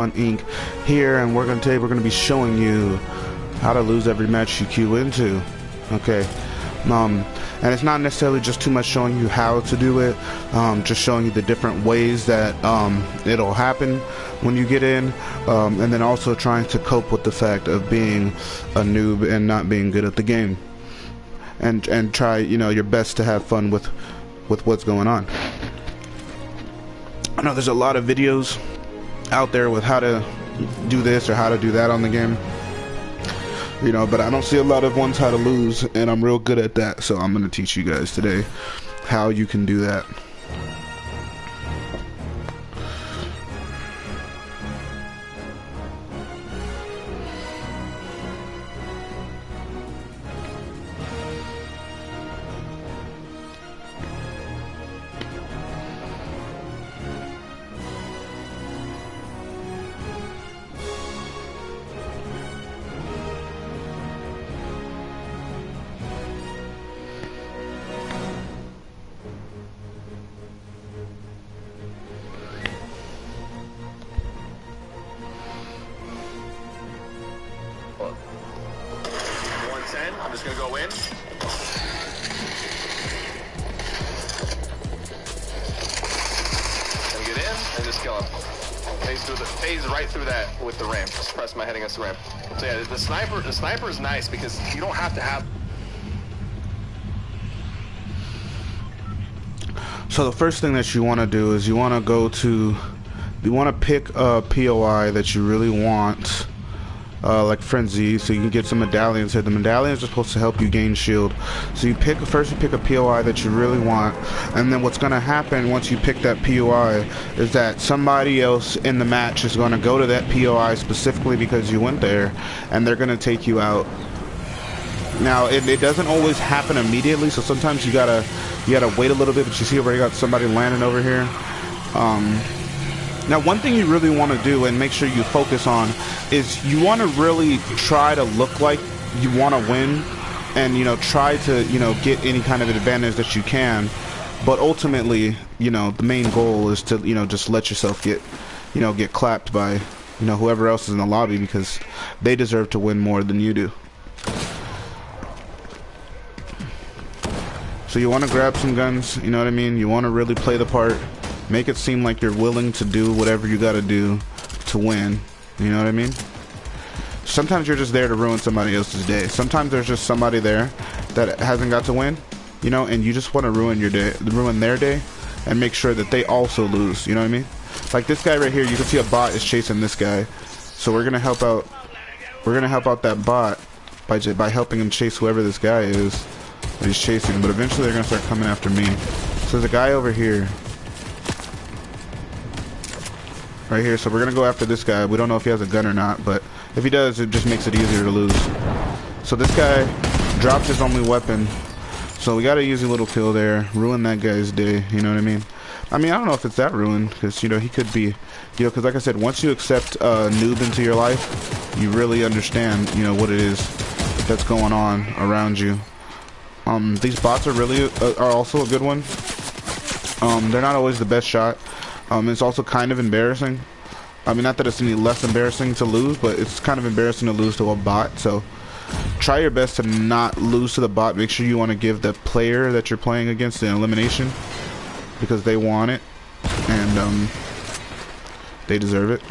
on Inc. here, and today we're gonna be showing you how to lose every match you queue into. Okay, and it's not necessarily just too much showing you how to do it, just showing you the different ways that it'll happen when you get in, and then also trying to cope with the fact of being a noob and not being good at the game, and try your best to have fun with what's going on. I know there's a lot of videos out there with how to do this or how to do that on the game, but I don't see a lot of ones how to lose, and I'm real good at that, so I'm going to teach you guys today how you can do that. I'm just gonna go in. And get in and just kill him. Phase right through that with the ramp. Just press my head against the ramp. So yeah, the sniper is nice because you don't have to have. So the first thing that you want to do is you want to pick a POI that you really want. Like Frenzy, so you can get some medallions here. The medallions are supposed to help you gain shield. So you pick a POI that you really want, and then what's going to happen once you pick that POI is that somebody else in the match is going to go to that POI specifically because you went there, and they're going to take you out. Now it doesn't always happen immediately, so sometimes you gotta wait a little bit. But you see already got somebody landing over here. Now one thing you really want to do and make sure you focus on is you want to really try to look like you want to win, and try to get any kind of advantage that you can, but ultimately the main goal is to just let yourself get clapped by whoever else is in the lobby, because they deserve to win more than you do. So you want to grab some guns, you know what I mean? You want to really play the part. Make it seem like you're willing to do whatever you gotta do to win. You know what I mean? Sometimes you're just there to ruin somebody else's day. Sometimes there's just somebody there that hasn't got to win, and you just want to ruin their day, and make sure that they also lose. You know what I mean? Like this guy right here, you can see a bot is chasing this guy. So we're gonna help out. We're gonna help out that bot by helping him chase whoever this guy is that he's chasing. But eventually they're gonna start coming after me. So there's a guy over here. Right here, so we're gonna go after this guy. We don't know if he has a gun or not, but if he does, it just makes it easier to lose. So this guy dropped his only weapon, so we got an easy little kill there. Ruin that guy's day, you know what I mean? I don't know if it's that ruined, because he could be, because like I said, once you accept a noob into your life, you really understand, what it is that's going on around you. These bots are also a good one. They're not always the best shot. It's also kind of embarrassing. Not that it's any less embarrassing to lose, but it's kind of embarrassing to lose to a bot. So try your best to not lose to the bot. Make sure you want to give the player that you're playing against an elimination, because they want it, and they deserve it.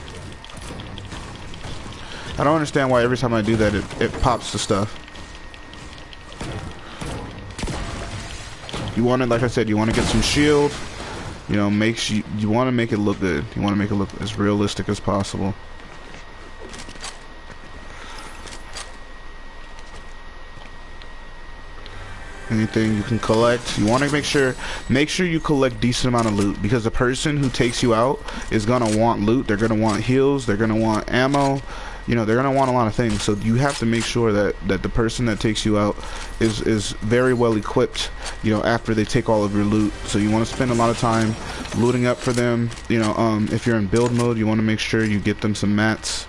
I don't understand why every time I do that it pops the stuff. You want to, like I said, you want to get some shield. You want to make it look good. You want to make it look as realistic as possible. Anything you can collect, you want to make sure you collect decent amount of loot, because the person who takes you out is gonna want loot. They're gonna want heals. They're gonna want ammo. They're gonna want a lot of things. So you have to make sure that the person that takes you out is very well equipped, after they take all of your loot. So you want to spend a lot of time looting up for them. If you're in build mode, you want to make sure you get them some mats,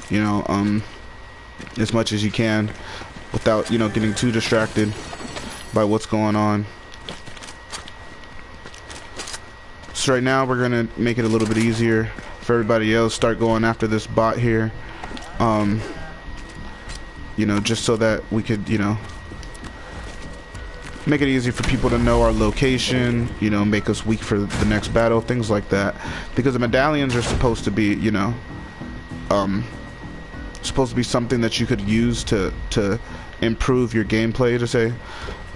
as much as you can, without getting too distracted by what's going on. So right now we're gonna make it a little bit easier for everybody else, start going after this bot here. You know, just so that we could, you know, make it easy for people to know our location, you know, make us weak for the next battle, things like that. Because the medallions are supposed to be, you know, supposed to be something that you could use to improve your gameplay, to say,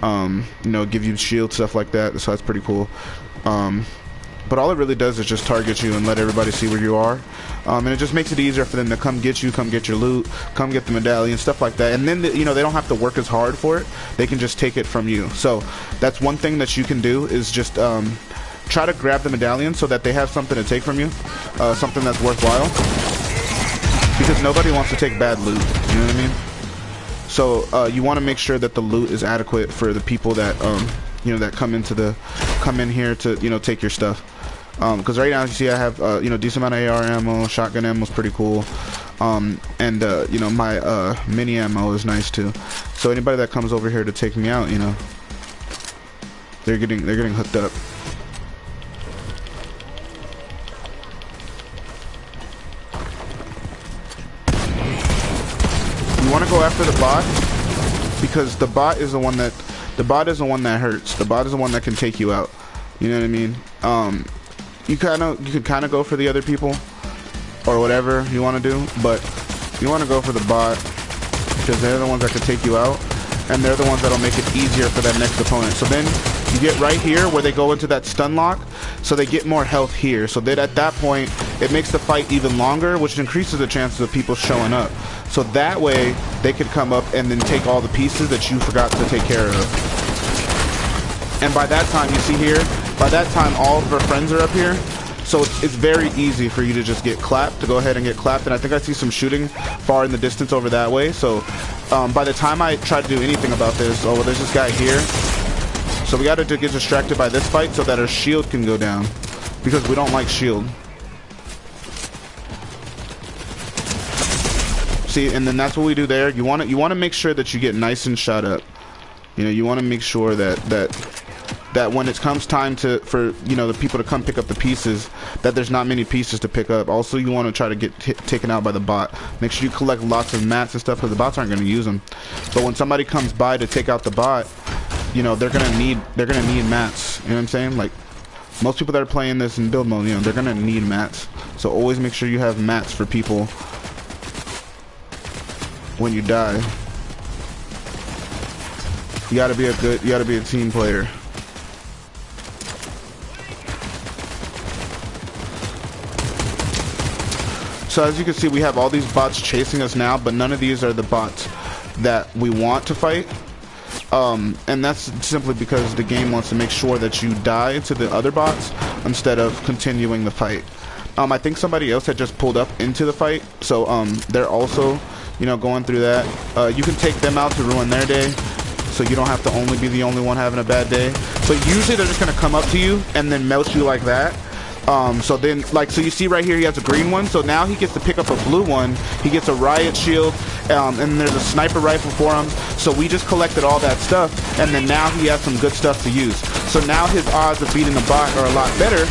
you know, give you shield, stuff like that. So that's pretty cool. But all it really does is just target you and let everybody see where you are. And it just makes it easier for them to come get you, come get your loot, come get the medallion, stuff like that. And then, you know, they don't have to work as hard for it. They can just take it from you. So that's one thing that you can do, is just try to grab the medallion so that they have something to take from you, something that's worthwhile. Because nobody wants to take bad loot, you know what I mean? So you want to make sure that the loot is adequate for the people that, you know, that come in here to, you know, take your stuff. Because right now, you see, I have, you know, decent amount of AR ammo, shotgun ammo is pretty cool, and you know, my mini ammo is nice too. So anybody that comes over here to take me out, you know, they're getting hooked up. You want to go after the bot, because the bot is the one that hurts. The bot is the one that can take you out. You know what I mean? You could kind of go for the other people or whatever you want to do, but you want to go for the bot because they're the ones that can take you out, and they're the ones that'll make it easier for that next opponent. So then you get right here where they go into that stun lock, so they get more health here. So then at that point, it makes the fight even longer, which increases the chances of people showing up. So that way, they could come up and then take all the pieces that you forgot to take care of. And by that time, you see here, by that time, all of our friends are up here. So it's very easy for you to just get clapped, to go ahead and get clapped. And I think I see some shooting far in the distance over that way. So by the time I try to do anything about this, oh, well, there's this guy here. So we got to get distracted by this fight so that our shield can go down, because we don't like shield. See, and then that's what we do there. You want to make sure that you get nice and shot up. You know, you want to make sure that when it comes time for you know, the people to come pick up the pieces, that there's not many pieces to pick up. Also, you want to try to get taken out by the bot. Make sure you collect lots of mats and stuff, because the bots aren't going to use them. But when somebody comes by to take out the bot, you know, they're gonna need mats. You know what I'm saying? Like, most people that are playing this in build mode, you know, they're gonna need mats. So always make sure you have mats for people when you die. You gotta be a team player. So as you can see, we have all these bots chasing us now, but none of these are the bots that we want to fight. And that's simply because the game wants to make sure that you die to the other bots instead of continuing the fight. I think somebody else had just pulled up into the fight, so they're also, you know, going through that. You can take them out to ruin their day, so you don't have to only be the only one having a bad day. But usually they're just gonna come up to you and then melt you like that. So then, like, so you see right here, he has a green one. So now he gets to pick up a blue one. He gets a riot shield, and there's a sniper rifle for him. So we just collected all that stuff, and then now he has some good stuff to use. So now his odds of beating the bot are a lot better,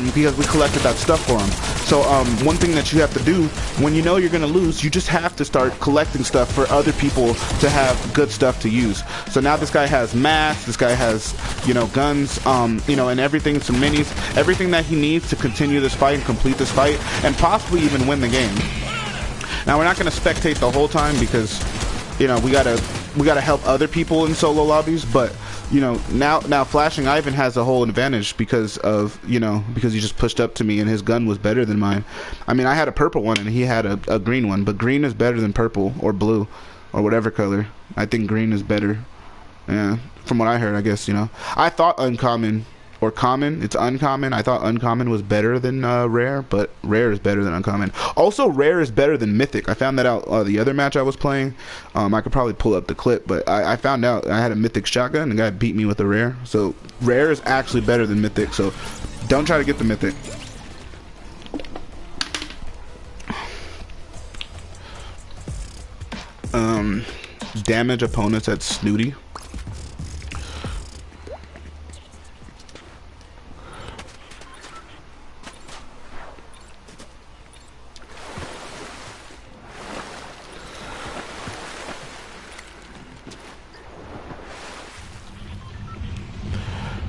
because we collected that stuff for him. So one thing that you have to do when you know you're gonna lose, you just have to start collecting stuff for other people to have good stuff to use. So now this guy has mats, this guy has, you know, guns, you know, and everything, some minis, everything that he needs to continue this fight and complete this fight, and possibly even win the game. Now we're not gonna spectate the whole time, because, you know, we gotta help other people in solo lobbies, but you know, now Flashing Ivan has a whole advantage because of, you know, because he just pushed up to me and his gun was better than mine. I mean, I had a purple one and he had a green one, but green is better than purple or blue or whatever color. I think green is better. Yeah, from what I heard, I guess, you know. I thought uncommon or common, it's uncommon. I thought uncommon was better than rare, but rare is better than uncommon. Also, rare is better than mythic. I found that out the other match I was playing. I could probably pull up the clip, but I found out I had a mythic shotgun and the guy beat me with a rare. So rare is actually better than mythic, so don't try to get the mythic. Damage opponents at Snooty.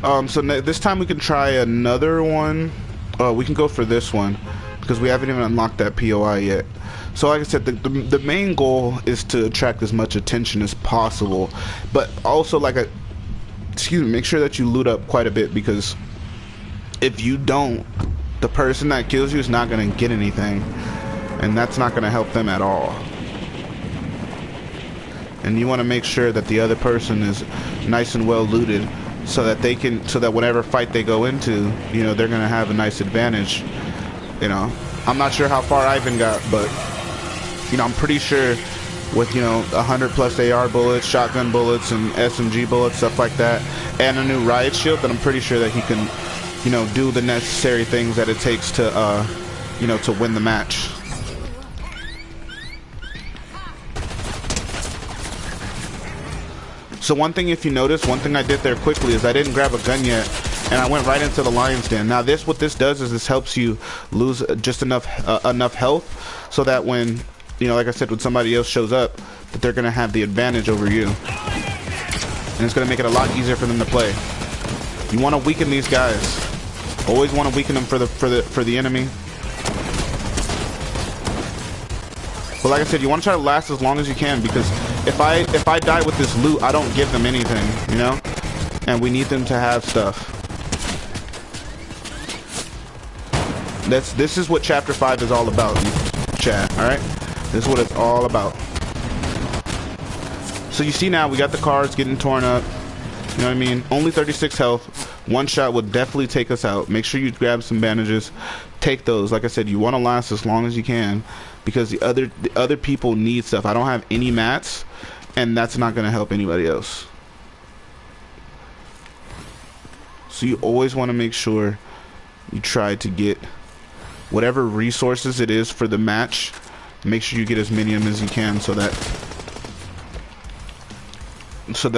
So this time we can try another one. We can go for this one because we haven't even unlocked that POI yet. So like I said, the main goal is to attract as much attention as possible, but also make sure that you loot up quite a bit, because if you don't, the person that kills you is not going to get anything, and that's not going to help them at all. And you want to make sure that the other person is nice and well looted, so that whatever fight they go into, you know, they're going to have a nice advantage. You know, I'm not sure how far Ivan got, but you know, I'm pretty sure with, you know, 100+ AR bullets, shotgun bullets, and SMG bullets, stuff like that, and a new riot shield, that I'm pretty sure that he can, you know, do the necessary things that it takes to, you know, to win the match. So one thing, if you notice, one thing I did there quickly is I didn't grab a gun yet, and I went right into the lion's den. Now what this does is this helps you lose just enough health, so that when, you know, like I said, when somebody else shows up, that they're gonna have the advantage over you, and it's gonna make it a lot easier for them to play. You want to weaken these guys. Always want to weaken them for the enemy. But like I said, you want to try to last as long as you can, because if I die with this loot, I don't give them anything, you know, and we need them to have stuff. This is what Chapter 5 is all about, chat. All right. This is what it's all about. So you see now we got the cars getting torn up. You know what I mean? Only 36 health. One shot would definitely take us out. Make sure you grab some bandages. Take those. Like I said, you want to last as long as you can, because the other people need stuff. I don't have any mats, and that's not going to help anybody else. So you always want to make sure you try to get whatever resources it is for the match. Make sure you get as many of them as you can, so that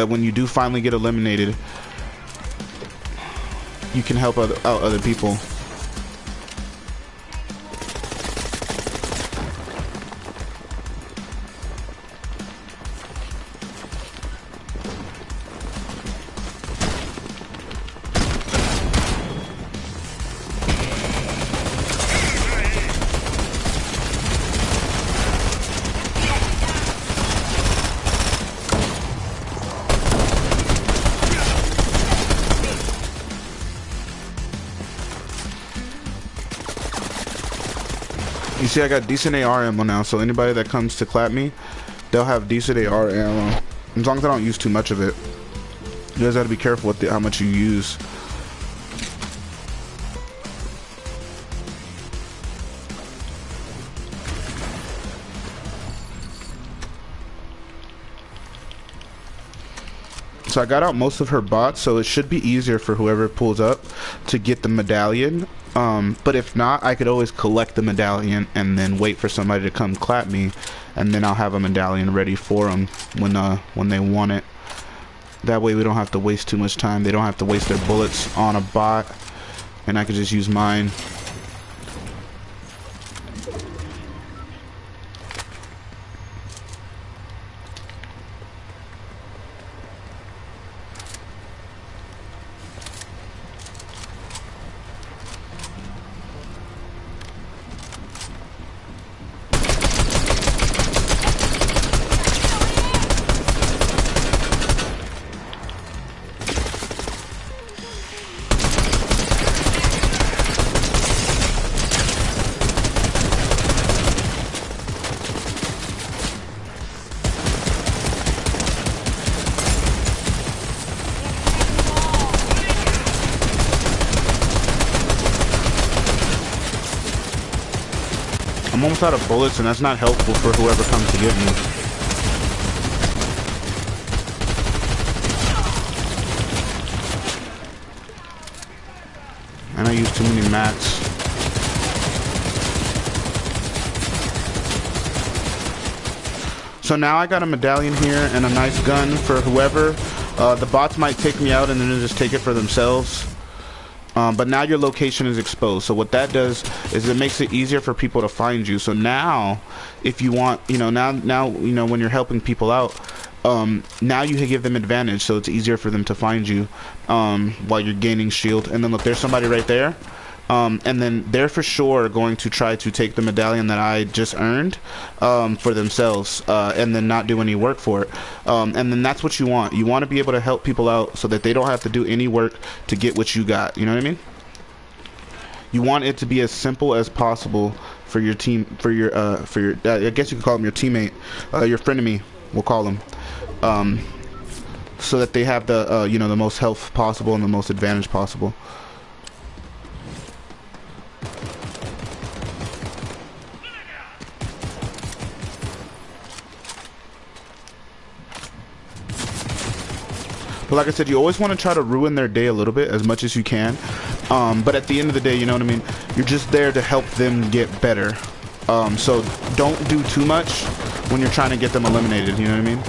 when you do finally get eliminated, you can help out other people. You see, I got decent AR ammo now, so anybody that comes to clap me, they'll have decent AR ammo, as long as I don't use too much of it. You guys got to be careful with how much you use. So I got out most of her bots, so it should be easier for whoever pulls up to get the medallion. But if not, I could always collect the medallion and then wait for somebody to come clap me, and then I'll have a medallion ready for them when they want it. That way we don't have to waste too much time. They don't have to waste their bullets on a bot, and I could just use mine. I'm almost out of bullets, and that's not helpful for whoever comes to get me. And I use too many mats. So now I got a medallion here and a nice gun for whoever. The bots might take me out and then they'll just take it for themselves. But now your location is exposed. So what that does is it makes it easier for people to find you. So now, if you want, you know, now you know, when you're helping people out, now you give them advantage, so it's easier for them to find you while you're gaining shield. And then look, there's somebody right there. And then they're for sure going to try to take the medallion that I just earned for themselves, and then not do any work for it. And then that's what you want. You want to be able to help people out so that they don't have to do any work to get what you got. You know what I mean? You want it to be as simple as possible for your team, for your I guess you could call him your teammate, your frenemy, we'll call him, so that they have the you know, the most health possible and the most advantage possible. But like I said, you always want to try to ruin their day a little bit, as much as you can. But at the end of the day, you know what I mean? You're just there to help them get better. So don't do too much when you're trying to get them eliminated, you know what I mean?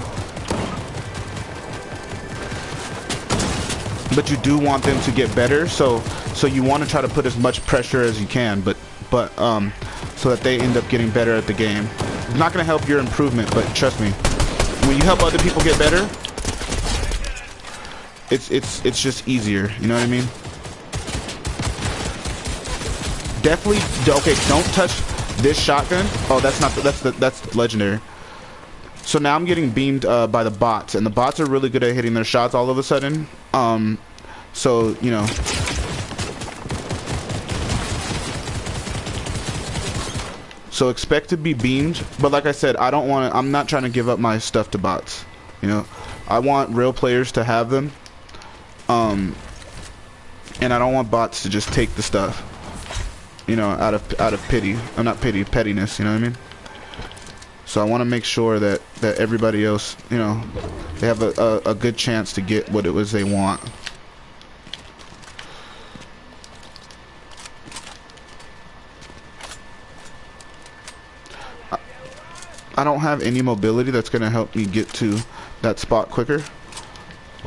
But you do want them to get better, so you want to try to put as much pressure as you can, but so that they end up getting better at the game. It's not going to help your improvement, but trust me, when you help other people get better, it's just easier, you know what I mean? Definitely, okay, don't touch this shotgun. Oh, that's legendary. So now I'm getting beamed by the bots, and the bots are really good at hitting their shots all of a sudden. So, you know, so expect to be beamed, but like I said, I'm not trying to give up my stuff to bots, you know. I want real players to have them. And I don't want bots to just take the stuff, you know, out of pity. Not pity, pettiness, you know what I mean? So I want to make sure that everybody else, you know, they have a good chance to get what it was they want. I don't have any mobility that's going to help me get to that spot quicker.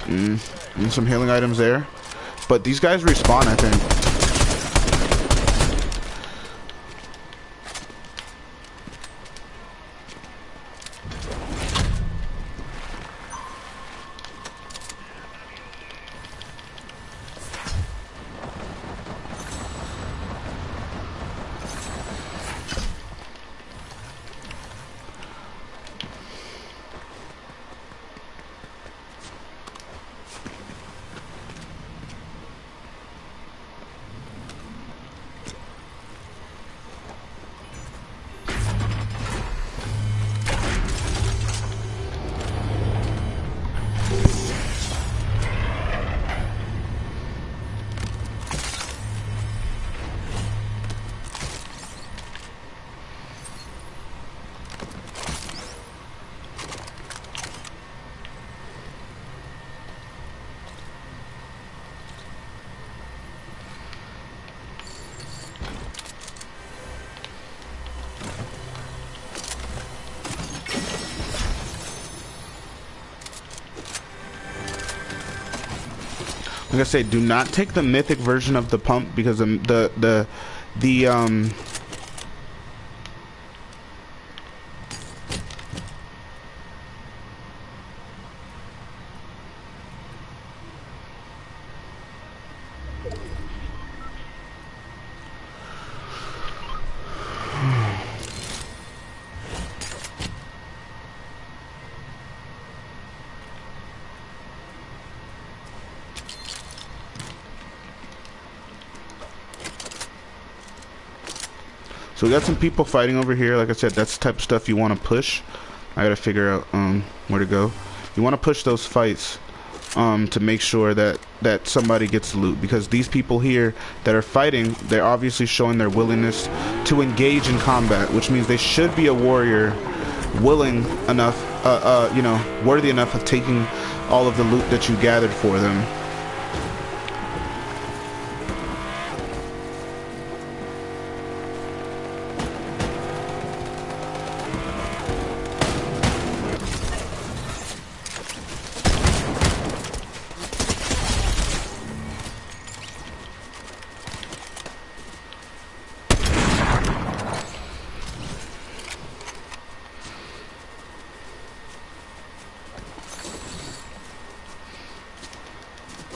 And some healing items there. But these guys respawn, I think. Like I say, do not take the mythic version of the pump, because the So we got some people fighting over here. Like I said, that's the type of stuff you want to push. I gotta figure out where to go. You want to push those fights to make sure that somebody gets loot, because these people here that are fighting, they're obviously showing their willingness to engage in combat, which means they should be a warrior, willing enough, you know, worthy enough of taking all of the loot that you gathered for them.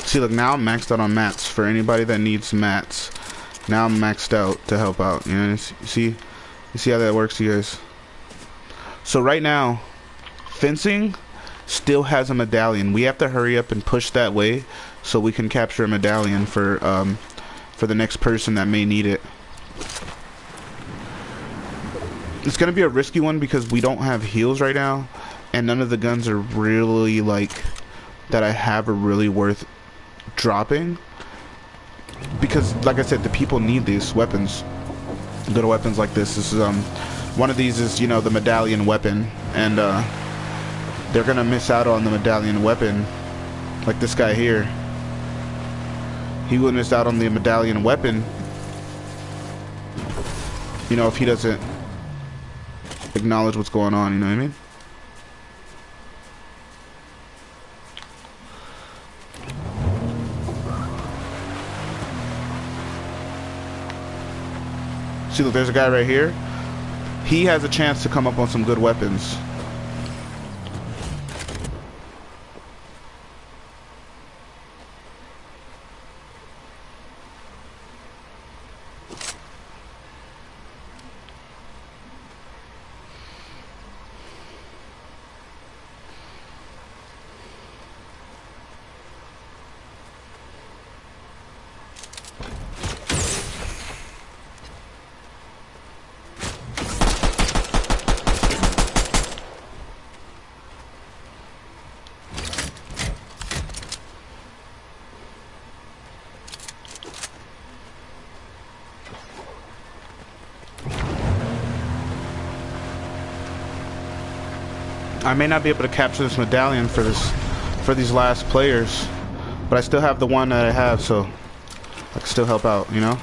See, look, now I'm maxed out on mats. For anybody that needs mats, now I'm maxed out to help out. You know, you see how that works, you guys? So right now, fencing still has a medallion. We have to hurry up and push that way so we can capture a medallion for the next person that may need it. It's gonna be a risky one because we don't have heals right now, and none of the guns are really like that I have are really worth dropping, because like I said, the people need these weapons, good weapons like this. This is one of these is, you know, the medallion weapon, and they're gonna miss out on the medallion weapon. Like this guy here, he would miss out on the medallion weapon, you know, if he doesn't acknowledge what's going on, you know what I mean? See, look, there's a guy right here. He has a chance to come up on some good weapons. I may not be able to capture this medallion for these last players, but I still have the one that I have, so I can still help out, you know?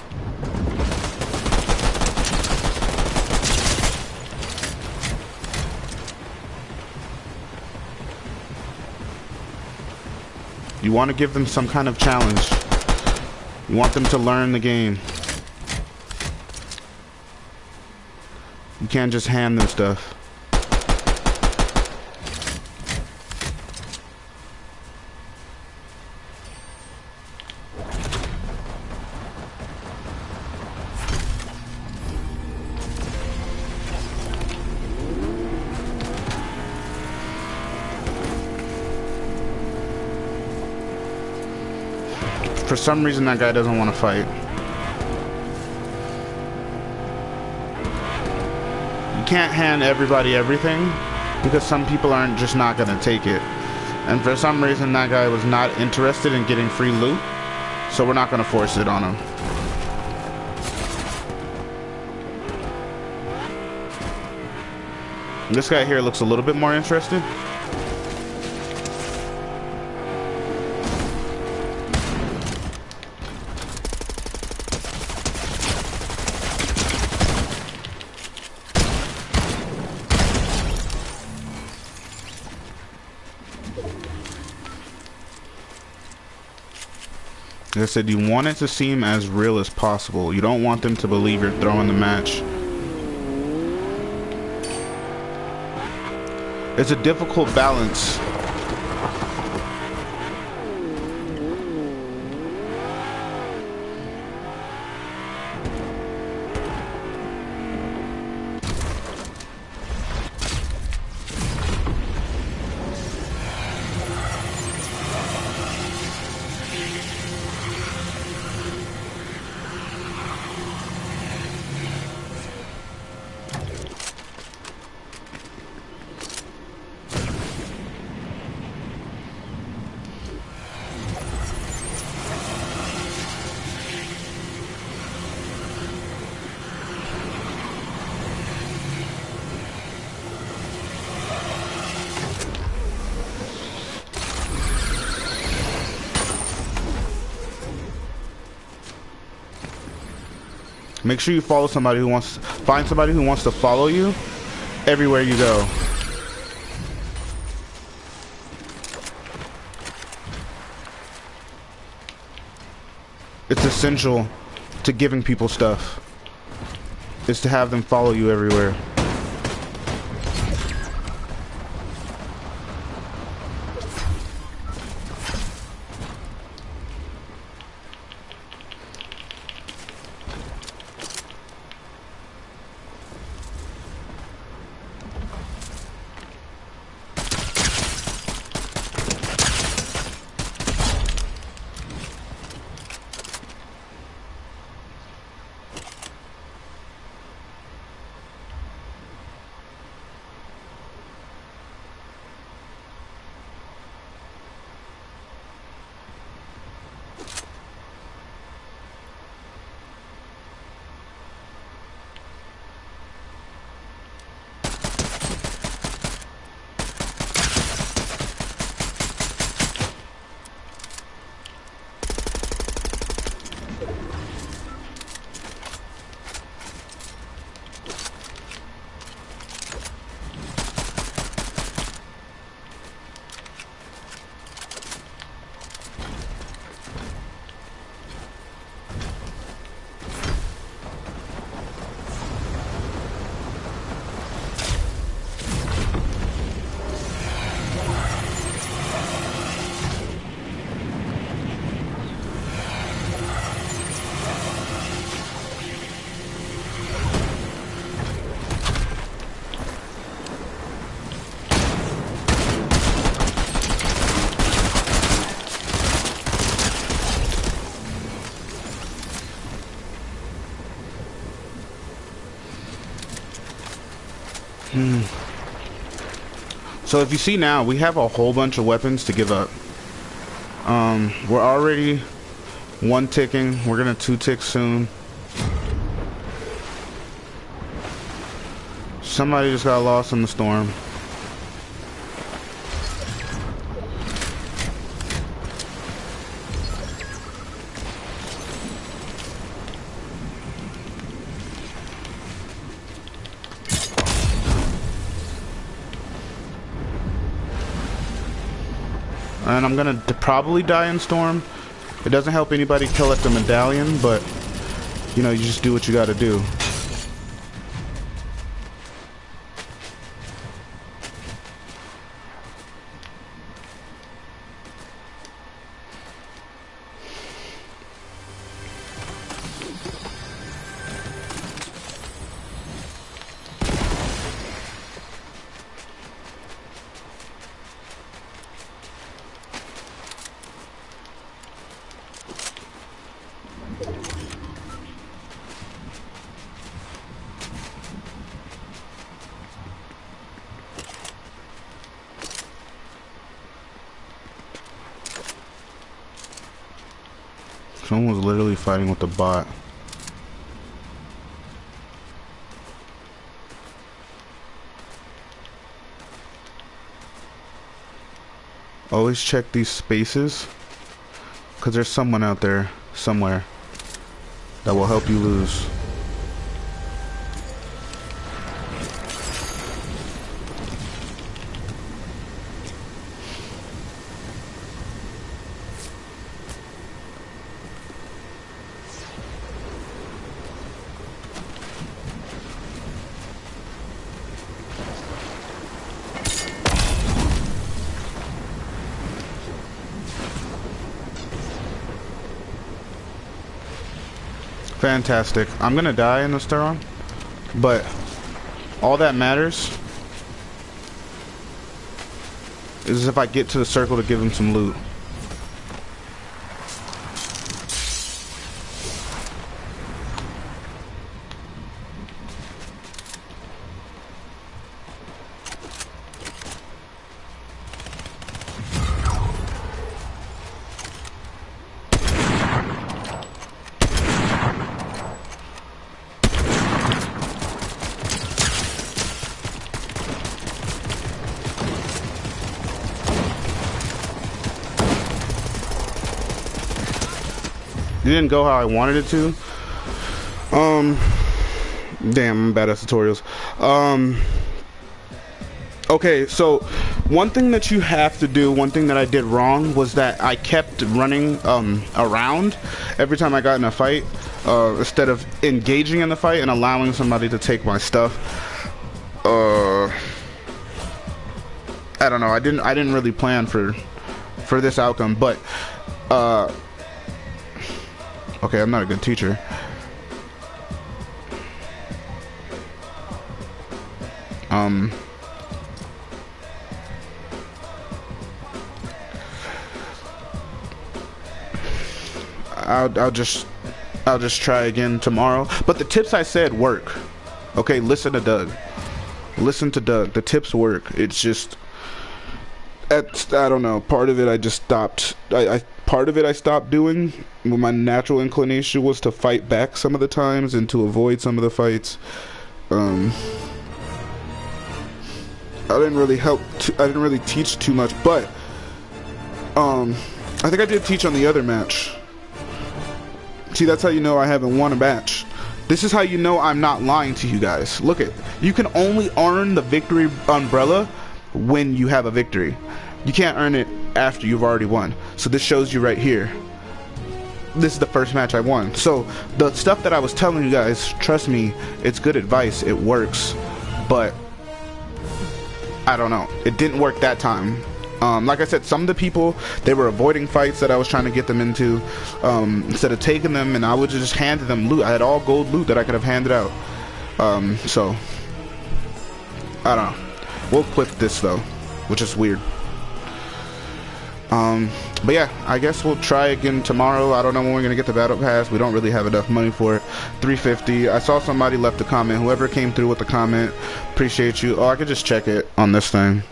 You want to give them some kind of challenge. You want them to learn the game. You can't just hand them stuff. For some reason, that guy doesn't want to fight. You can't hand everybody everything, because some people aren't just not going to take it. And for some reason, that guy was not interested in getting free loot, so we're not going to force it on him. This guy here looks a little bit more interested. Like I said, you want it to seem as real as possible. You don't want them to believe you're throwing the match. It's a difficult balance. Make sure you follow somebody who wants, find somebody who wants to follow you everywhere you go. It's essential to giving people stuff, is to have them follow you everywhere. So if you see now, we have a whole bunch of weapons to give up. We're already 1 ticking. We're gonna 2 tick soon. Somebody just got lost in the storm. And I'm gonna probably die in storm. It doesn't help anybody collect the medallion, but you know, you just do what you gotta do. Someone was literally fighting with the bot. Always check these spaces, because there's someone out there somewhere that will help you lose. Fantastic. I'm gonna die in this turn, but all that matters is if I get to the circle to give him some loot. It didn't go how I wanted it to. Damn, I'm bad at tutorials. Okay, so one thing that you have to do, one thing that I did wrong was that I kept running around every time I got in a fight, instead of engaging in the fight and allowing somebody to take my stuff. I don't know. I didn't really plan for this outcome, but okay, I'm not a good teacher. I'll just try again tomorrow. But the tips I said work. Okay, listen to Doug. Listen to Doug. The tips work. It's just I don't know. Part of it I just stopped. Part of it I stopped doing. My natural inclination was to fight back some of the times and to avoid some of the fights. I didn't really I didn't really teach too much, but I think I did teach on the other match. See, that's how you know I haven't won a match. This is how you know I'm not lying to you guys. Look it. You can only earn the victory umbrella when you have a victory. You can't earn it after you've already won. So this shows you right here. This is the first match I won. So the stuff that I was telling you guys, trust me, it's good advice. It works. But I don't know. It didn't work that time. Like I said, some of the people, they were avoiding fights that I was trying to get them into. Instead of taking them, and I would just hand them loot. I had all gold loot that I could have handed out. So I don't know. We'll clip this though, which is weird. But yeah, I guess we'll try again tomorrow. I don't know when we're gonna get the battle pass. We don't really have enough money for it. 350. I saw somebody left a comment. Whoever came through with the comment, appreciate you. Oh, I could just check it on this thing.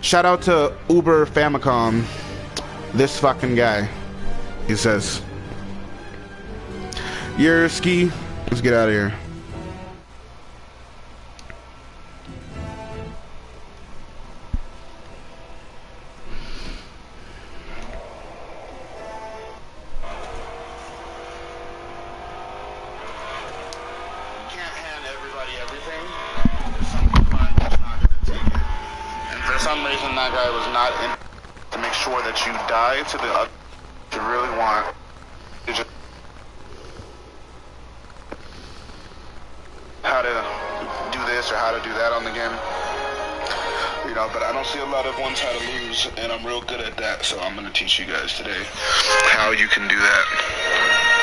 Shout out to Uber Famicom. This fucking guy. He says, Yerski, let's get out of here. Can't hand everybody everything. And for some reason that guy was not in to make sure that you die to the other you really want. You just how to do this or how to do that on the game. You know, but I don't see a lot of ones how to lose, and I'm real good at that, so I'm gonna teach you guys today how you can do that.